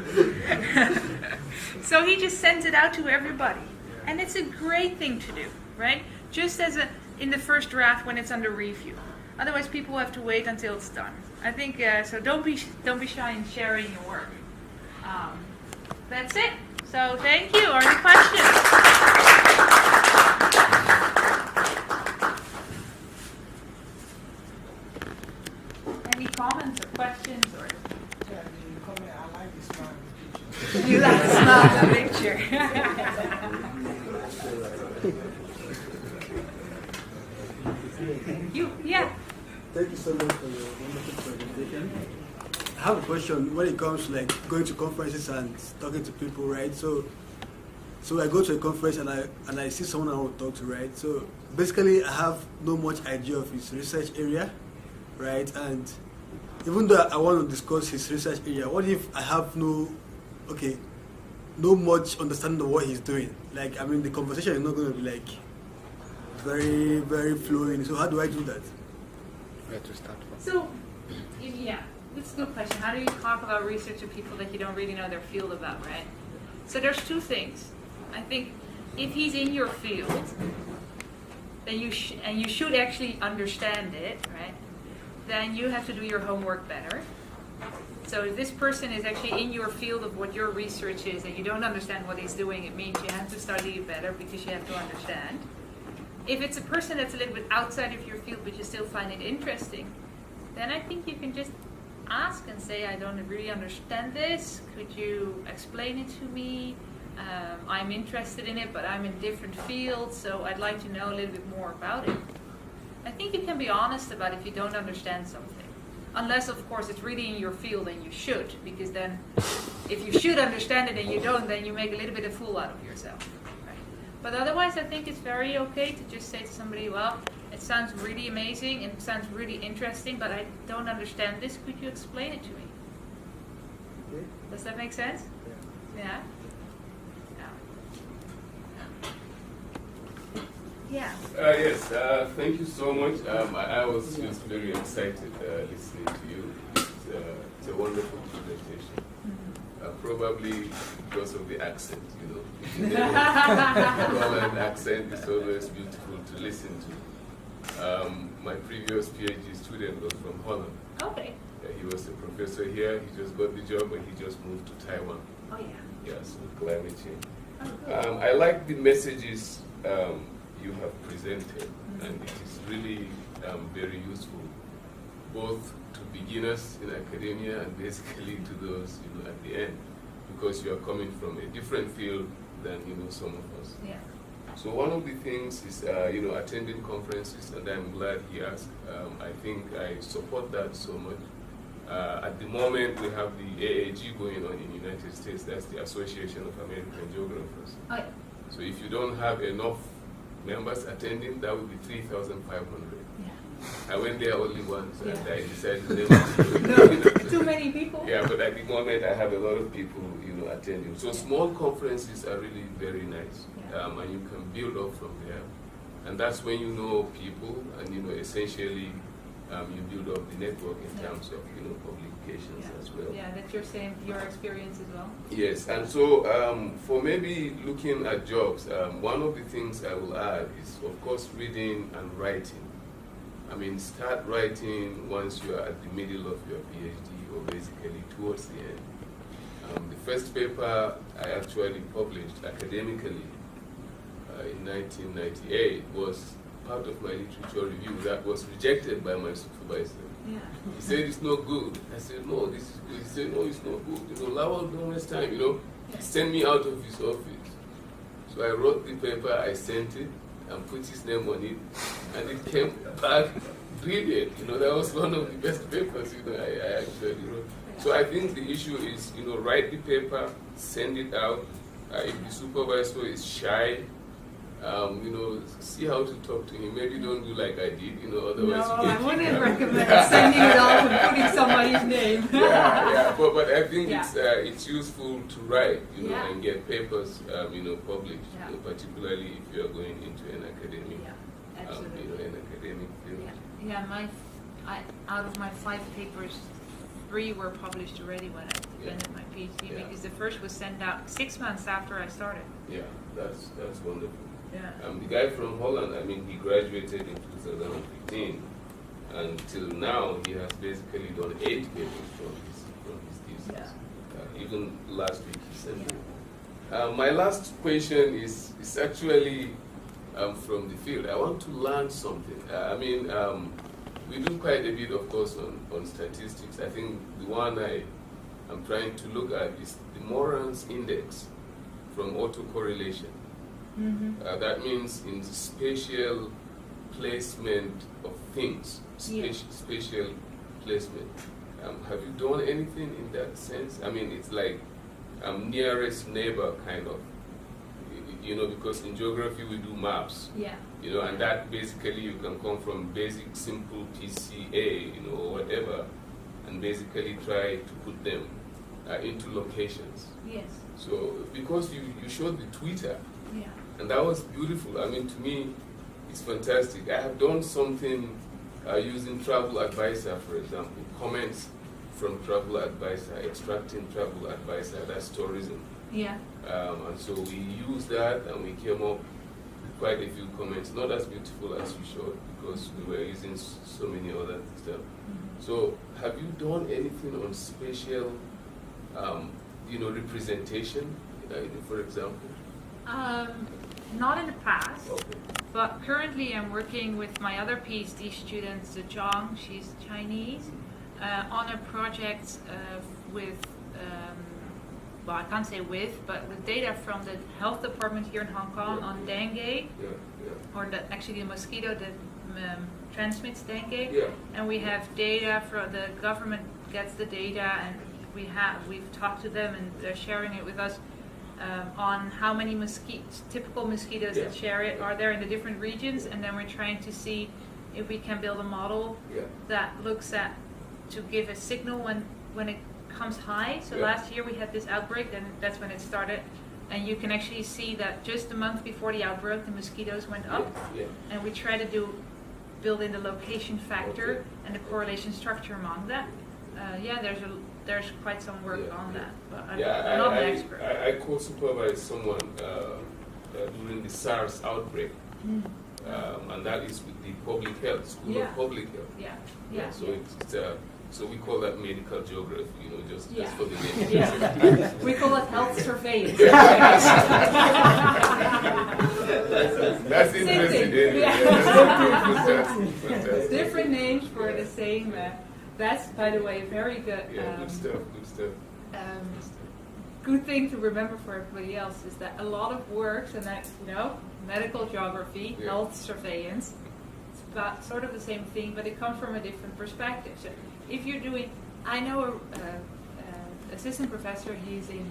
So he just sends it out to everybody. And it's a great thing to do, right? Just as in the first draft when it's under review. Otherwise, people have to wait until it's done. I think so. Don't be shy in sharing your work. That's it. So thank you. Are there any questions? Any comments or questions or? I like the smile in the picture. You like the smile in the picture. Yeah. Thank you so much for your wonderful presentation. I have a question when it comes to like going to conferences and talking to people, right? So I go to a conference and I see someone I want to talk to, right? So basically I have no much idea of his research area, right? And even though I want to discuss his research area, what if I have no much understanding of what he's doing? Like, I mean, the conversation is not going to be like very, very flowing. So how do I do that? Where to start from? So, yeah, that's a good question. How do you talk about research to people that you don't really know their field about, right? So there's two things. I think if he's in your field, then you should actually understand it, right? Then you have to do your homework better. So if this person is actually in your field of what your research is and you don't understand what he's doing, it means you have to study it better because you have to understand. If it's a person that's a little bit outside of your field but you still find it interesting, then I think you can just ask and say, I don't really understand this. Could you explain it to me? I'm interested in it, but I'm in different fields, so I'd like to know a little bit more about it. I think you can be honest about if you don't understand something. Unless, of course, it's really in your field and you should, because then if you should understand it and you don't, then you make a little bit of a fool out of yourself. Right? But otherwise, I think it's very okay to just say to somebody, well, it sounds really amazing and it sounds really interesting, but I don't understand this. Could you explain it to me? Okay. Does that make sense? Yeah? Yeah. Yes, thank you so much. I was just very excited listening to you. It's a wonderful presentation. Probably because of the accent, you know. Holland accent is always beautiful to listen to. My previous PhD student was from Holland. Okay. He was a professor here. He just got the job and he just moved to Taiwan. Oh, yeah. Yes, with climate change. Oh, good. I like the messages you have presented, and it is really very useful, both to beginners in academia and basically to those at the end, because you are coming from a different field than some of us. Yeah. So one of the things is attending conferences, and I'm glad he asked. I think I support that so much. At the moment, we have the AAG going on in the United States. That's the Association of American Geographers. Oh, yeah. So if you don't have enough members attending, that would be 3,500. Yeah. I went there only once, and Yeah. I decided never to. Too many people? Yeah, but at the moment, I have a lot of people, attending. So small conferences are really very nice, Yeah. and you can build up from there. And that's when you know people, and essentially, you build up the network in Yeah. terms of publications Yeah. as well. Yeah, that's your experience as well. Yes, and so for maybe looking at jobs, one of the things I will add is, of course, reading and writing. I mean, start writing once you are at the middle of your PhD, or basically towards the end. The first paper I actually published academically in 1998 was part of my literature review that was rejected by my supervisor. Yeah. He said it's not good. I said, no, this is good. He said, no, it's not good. Lowell, don't waste time, Send me out of his office. So I wrote the paper, I sent it, and put his name on it, and it came back brilliant. That was one of the best papers, I actually wrote. So I think the issue is, write the paper, send it out. If the supervisor is shy, see how to talk to him. Maybe don't do like I did, otherwise No, you I get wouldn't recommend sending it off and putting somebody's name. yeah, but I think Yeah. it's useful to write, Yeah. and get papers, published, Yeah. Particularly if you are going into an academic, Yeah, absolutely. an academic field. Yeah, my out of my 5 papers, 3 were published already when I defended my PhD, Yeah. because the first was sent out 6 months after I started. Yeah, that's wonderful. Yeah. The guy from Holland, I mean, he graduated in 2015, and till now he has basically done 8 papers from his thesis. Yeah. Even last week he sent me. My last question is actually from the field. I want to learn something. We do quite a bit, of course, on statistics. I think the one I'm trying to look at is the Moran's index from autocorrelation. That means in spatial placement of things, spatial placement. Have you done anything in that sense? I mean, it's like nearest neighbor kind of, because in geography we do maps. Yeah. And that basically you can come from basic simple PCA, or whatever, and basically try to put them into locations. Yes. So because you showed the Twitter, Yeah. and that was beautiful. I mean, to me, it's fantastic. I have done something using Travel Advisor, for example, comments from Travel Advisor, extracting Travel Advisor, that's tourism. Yeah. And so we used that and we came up with quite a few comments, not as beautiful as you showed because we were using so many other stuff. So have you done anything on spatial, representation, for example? Not in the past, Okay. but currently I'm working with my other PhD student, Zhang, she's Chinese, on a project with, well, I can't say but with data from the health department here in Hong Kong on dengue, or actually the mosquito that transmits dengue. Yeah. And we have data from the government gets the data, and we've talked to them, and they're sharing it with us on how many typical mosquitoes that share it are there in the different regions, and then we're trying to see if we can build a model that looks at to give a signal when it comes high. So last year we had this outbreak, and that's when it started, and you can actually see that just a month before the outbreak the mosquitoes went up, and we try to build in the location factor and the correlation structure among that. There's quite some work on that, but I'm not an expert. I co-supervised someone during the SARS outbreak, and that is with the public health, School of Public Health. So we call that medical geography, just for the name. We call it health surveillance. That's interesting. Fantastic. Different names for the same. That's, by the way, very good. Good stuff. Good thing to remember for everybody else is that a lot of works, and that medical geography, health surveillance, it's about sort of the same thing, but it comes from a different perspective. So if you're doing, I know a assistant professor. He's in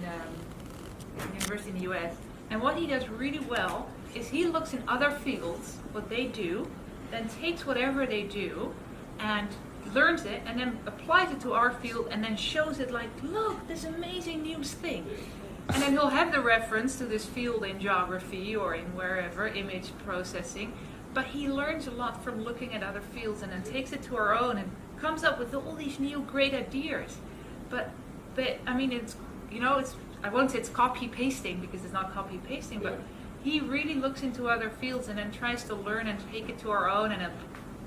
university in the U.S. And what he does really well is he looks in other fields what they do, then takes whatever they do and learns it, and then applies it to our field, and then shows it like, look, this amazing new thing. And then he'll have the reference to this field in geography or in wherever, image processing, but he learns a lot from looking at other fields and then takes it to our own and comes up with all these new great ideas. But I mean, it's, I won't say it's copy pasting because it's not copy pasting, but he really looks into other fields and then tries to learn and take it to our own and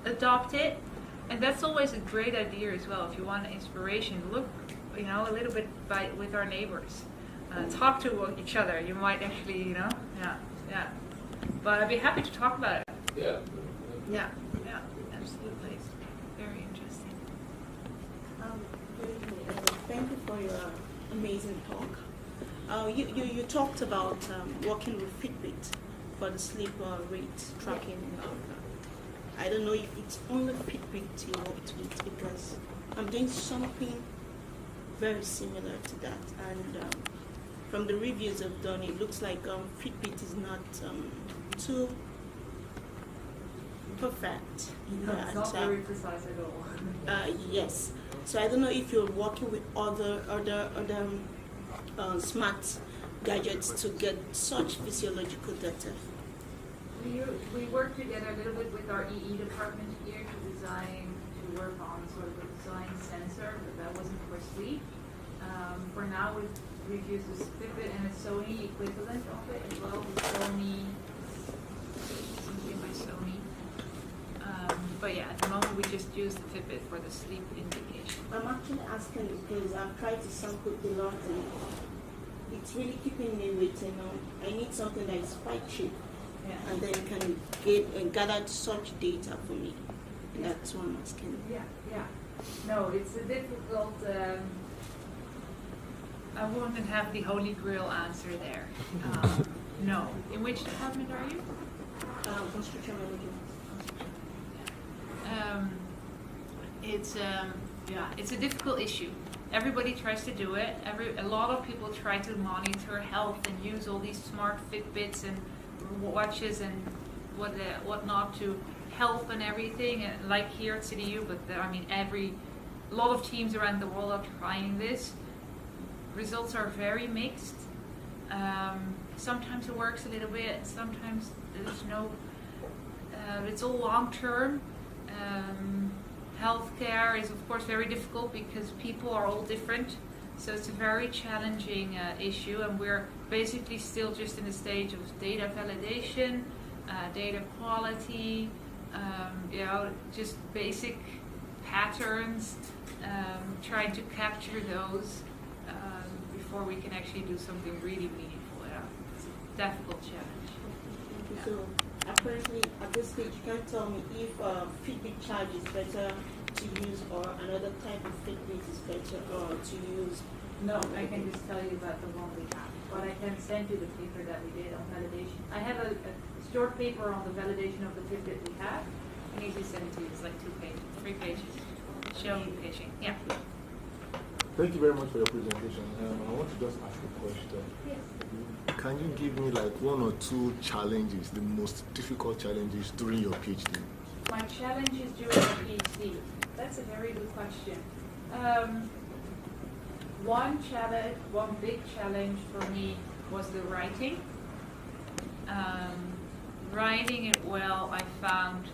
adopt it. And that's always a great idea as well. If you want inspiration, look, a little bit with our neighbors. Talk to each other. You might actually, But I'd be happy to talk about it. Yeah, absolutely. Very interesting. Thank you for your amazing talk. You talked about working with Fitbit for the sleep rate tracking. I don't know if it's only Fitbit you worked with, because I'm doing something very similar to that. And from the reviews I've done, it looks like Fitbit is not too perfect. It's not very precise at all. Yes. So I don't know if you're working with other smart gadgets to get such physiological data. We work together a little bit with our EE department here to design, to work on sort of a design sensor, but that wasn't for sleep. For now, we've used this Fitbit and a Sony equivalent of it as well, the Sony, my Sony. But yeah, at the moment we just use the Fitbit for the sleep indication. I'm actually asking because I've tried to sample a lot and it's really keeping me with, I need something that is quite cheap and then can gather such data for me. And that's what I'm asking. Yeah. No, it's a difficult, I wouldn't have the holy grail answer there. No. In which department are you? Construction management. It's a difficult issue. Everybody tries to do it. A lot of people try to monitor health and use all these smart Fitbits and watches and whatnot to help and everything. And like here at CityU, but a lot of teams around the world are trying this. Results are very mixed. Sometimes it works a little bit. Sometimes there's no. It's all long term. Healthcare is of course very difficult because people are all different, so it's a very challenging issue, and we're basically still just in the stage of data validation, data quality, just basic patterns, trying to capture those before we can actually do something really meaningful. It's a difficult challenge. Thank you. So apparently at this stage you can't tell me if Fitbit charge is better to use or another type of Fitbit is better or to use. No, I can just tell you about the one we have, but I can send you the paper that we did on validation. I have a short paper on the validation of the Fitbit we have. I can easily send it to you. It's like 3 pages. Showing patient. Yeah. Thank you very much for your presentation. I want to just ask a question. Yes. Can you give me like 1 or 2 challenges, the most difficult challenges during your PhD? My challenges during my PhD. That's a very good question. One big challenge for me was the writing. Writing it well, I found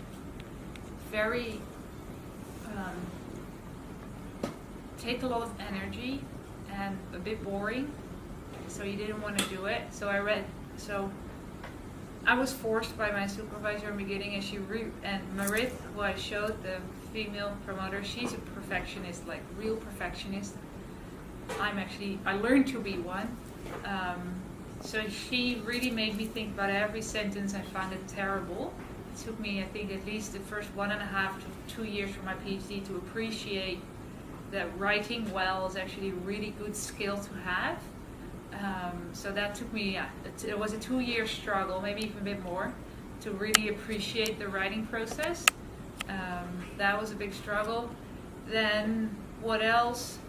very take a lot of energy and a bit boring, so you didn't want to do it. So I was forced by my supervisor in the beginning, and Marit, who I showed, the female promoter, she's a perfectionist, like real perfectionist. I learned to be one. So she really made me think about every sentence. I found it terrible. It took me, I think, at least the first 1.5 to 2 years for my PhD to appreciate that writing well is actually a really good skill to have. So that took me, it was a 2-year struggle, maybe even a bit more, to really appreciate the writing process. That was a big struggle. Then what else?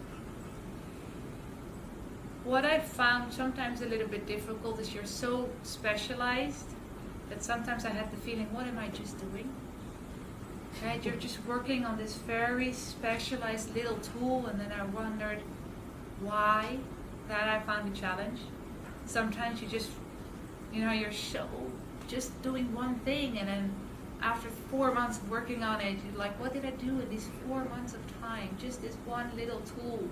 What I found sometimes a little bit difficult is you're so specialized that sometimes I had the feeling, what am I just doing? Right? You're just working on this very specialized little tool, and then I wondered why. That I found a challenge. Sometimes you just, you're so just doing one thing, and then after 4 months of working on it, you're like, what did I do in these 4 months of time? Just this one little tool.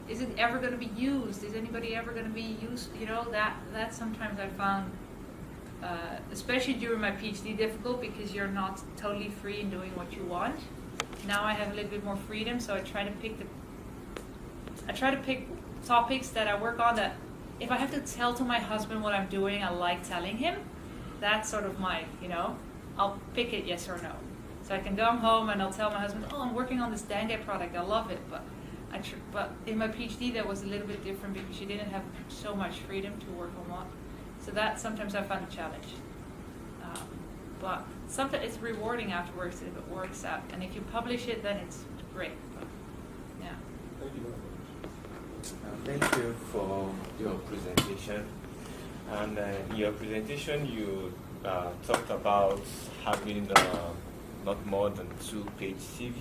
Is it ever going to be used? Is anybody ever going to be used? That sometimes I found, especially during my PhD, difficult because you're not totally free in doing what you want. Now I have a little bit more freedom, so I try to pick topics that I work on that if I have to tell to my husband what I'm doing, I like telling him. That's sort of my, I'll pick it yes or no. So I can come home and I'll tell my husband, oh, I'm working on this dengue product, I love it. But in my PhD that was a little bit different because you didn't have so much freedom to work on what. So that sometimes I found a challenge. But sometimes it's rewarding afterwards if it works out. And if you publish it, then it's great. But, yeah. Thank you very much. Thank you for your presentation. And in your presentation, you talked about having not more than 2-page CV.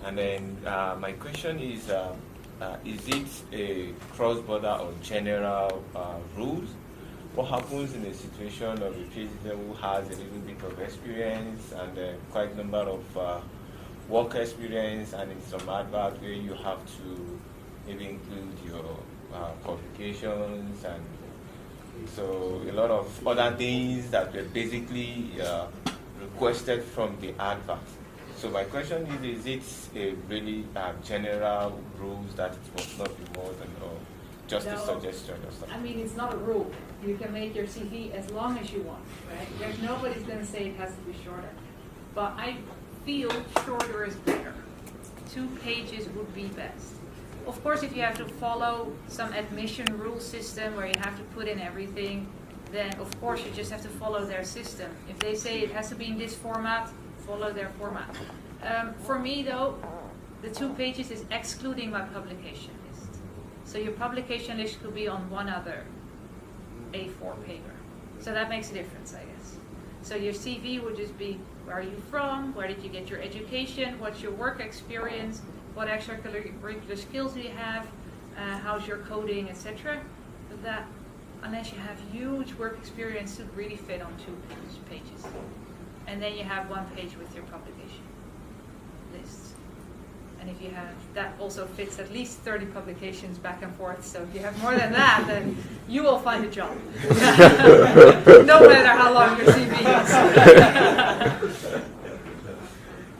And then my question is it a cross-border or general rules? What happens in a situation of a PhD who has a little bit of experience and quite a number of work experience, and in some advert where you have to maybe include your qualifications, and so a lot of other things that were basically requested from the advert. So my question is it a really general rules that it must not be more than, or just a suggestion or something? I mean, it's not a rule. You can make your CV as long as you want, right? There's nobody's going to say it has to be shorter. But I feel shorter is better. 2 pages would be best. Of course, if you have to follow some admission rule system where you have to put in everything, then of course you just have to follow their system. If they say it has to be in this format, follow their format. For me though, the 2 pages is excluding my publication list. So your publication list could be on one other A4 paper. So that makes a difference, I guess. So your CV would just be, where are you from, where did you get your education, what's your work experience, what extracurricular skills do you have, how's your coding, etc. But that, unless you have huge work experience, should really fit on 2 pages. And then you have 1 page with your publication list. And if you have, that also fits at least 30 publications back and forth. So if you have more than that, then you will find a job. No matter how long your CV is.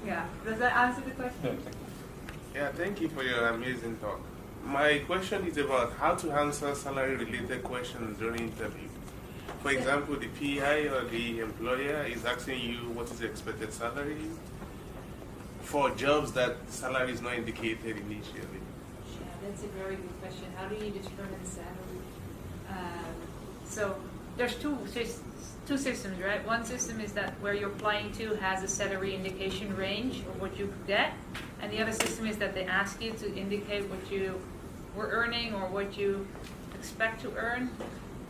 Yeah, does that answer the question? Yeah, thank you for your amazing talk. My question is about how to answer salary-related questions during interview. For example, the PI or the employer is asking you what is the expected salary for jobs that salary is not indicated initially. Yeah, that's a very good question. How do you determine salary? So there's two systems, right? One system is that where you're applying to has a salary indication range of what you could get, and the other system is that they ask you to indicate what you were earning or what you expect to earn.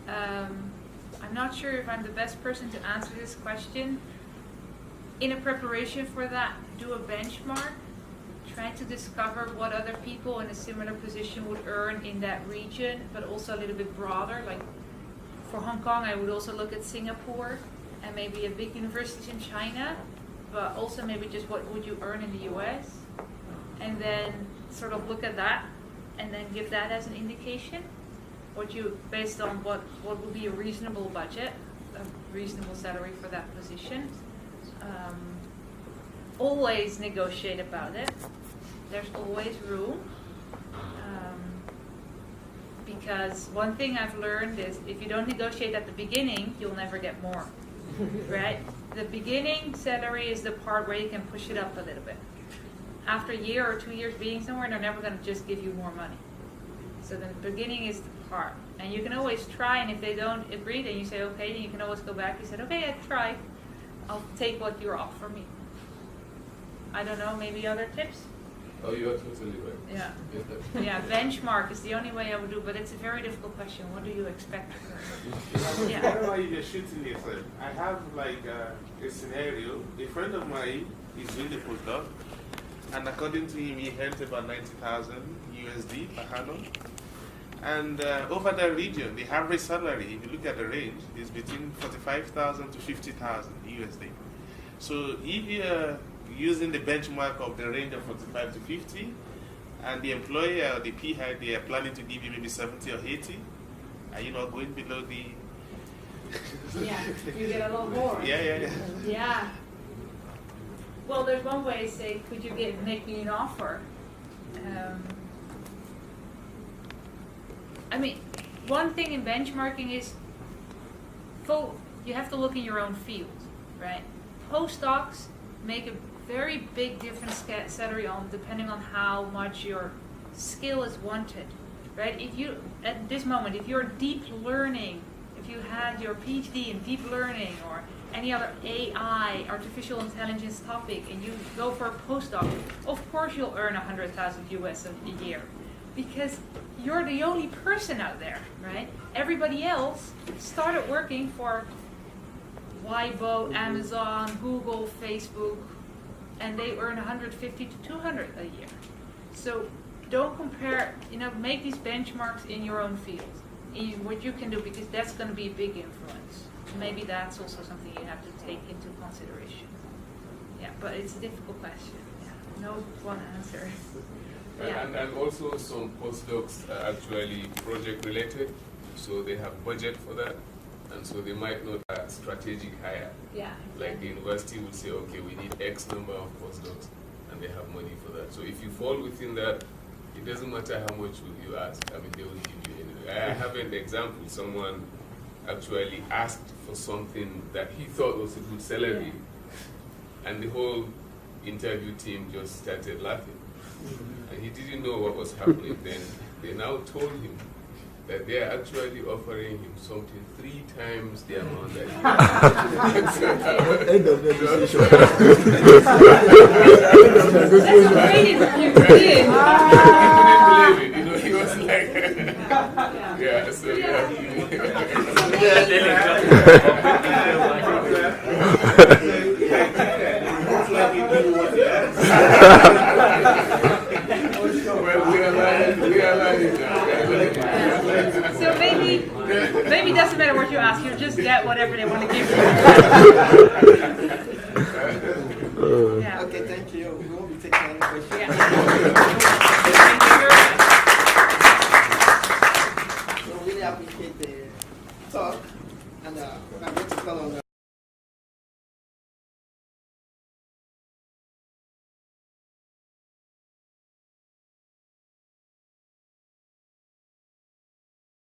I'm not sure if I'm the best person to answer this question. In a preparation for that, do a benchmark. Try to discover what other people in a similar position would earn in that region, but also a little bit broader. Like for Hong Kong, I would also look at Singapore and maybe a big university in China, but also maybe just what would you earn in the US, and then sort of look at that and then give that as an indication. What you, based on what would be a reasonable budget, a reasonable salary for that position. Always negotiate about it. There's always room. Because one thing I've learned is if you don't negotiate at the beginning, you'll never get more, right? The beginning salary is the part where you can push it up a little bit. After a year or 2 years being somewhere, they're never going to just give you more money. So the beginning is the part. And you can always try, and if they don't agree, then you say, okay, then you can always go back. You said, okay, I tried. I'll take what you're offering me. I don't know, maybe other tips? Oh, you are totally right. Yeah. Yeah, benchmark is the only way I would do, but it's a very difficult question. What do you expect? I don't know why you're shooting yourself. I have like a scenario. A friend of mine is doing the postdoc, and according to him, he earns about 90,000 USD per annum. And over that region, the average salary, if you look at the range, is between 45,000 to 50,000 USD. So if you're using the benchmark of the range of 45 to 50, and the employer or the PI, they are planning to give you maybe 70 or 80, are you not going below the... Yeah, you get a little more. Yeah. Yeah. Well, there's one way to say, could you make me an offer? I mean, one thing in benchmarking is you have to look in your own field, right? Postdocs make a very big difference salary depending on how much your skill is wanted, right? If you, at this moment, if you're deep learning, if you had your PhD in deep learning or any other AI, artificial intelligence topic, and you go for a postdoc, of course you'll earn 100,000 US a year. Because you're the only person out there, right? Everybody else started working for Weibo, Amazon, Google, Facebook, and they earn 150 to 200 a year. So don't compare, make these benchmarks in your own field, in what you can do, because that's going to be a big influence. Maybe that's also something you have to take into consideration. Yeah, but it's a difficult question. Yeah. no one answer. And also some postdocs are actually project related, so they have budget for that, and so they might not have strategic hire. Yeah. Like the university will say, okay, we need X number of postdocs, and they have money for that. So if you fall within that, it doesn't matter how much you ask. I mean, they will give you anything. I have an example. Someone actually asked for something that he thought was a good salary, and the whole interview team just started laughing. And he didn't know what was happening. Then they now told him that they are actually offering him something 3 times the amount that he asked. End of negotiation. He couldn't believe it. You know, he was like, yeah, so well, we are learning now. So maybe it doesn't matter what you ask, you just get whatever they want to give you. Yeah. Okay, thank you. We won't be taking any questions. Yeah. Thank you very much. So really appreciate the talk, and I'm going to call on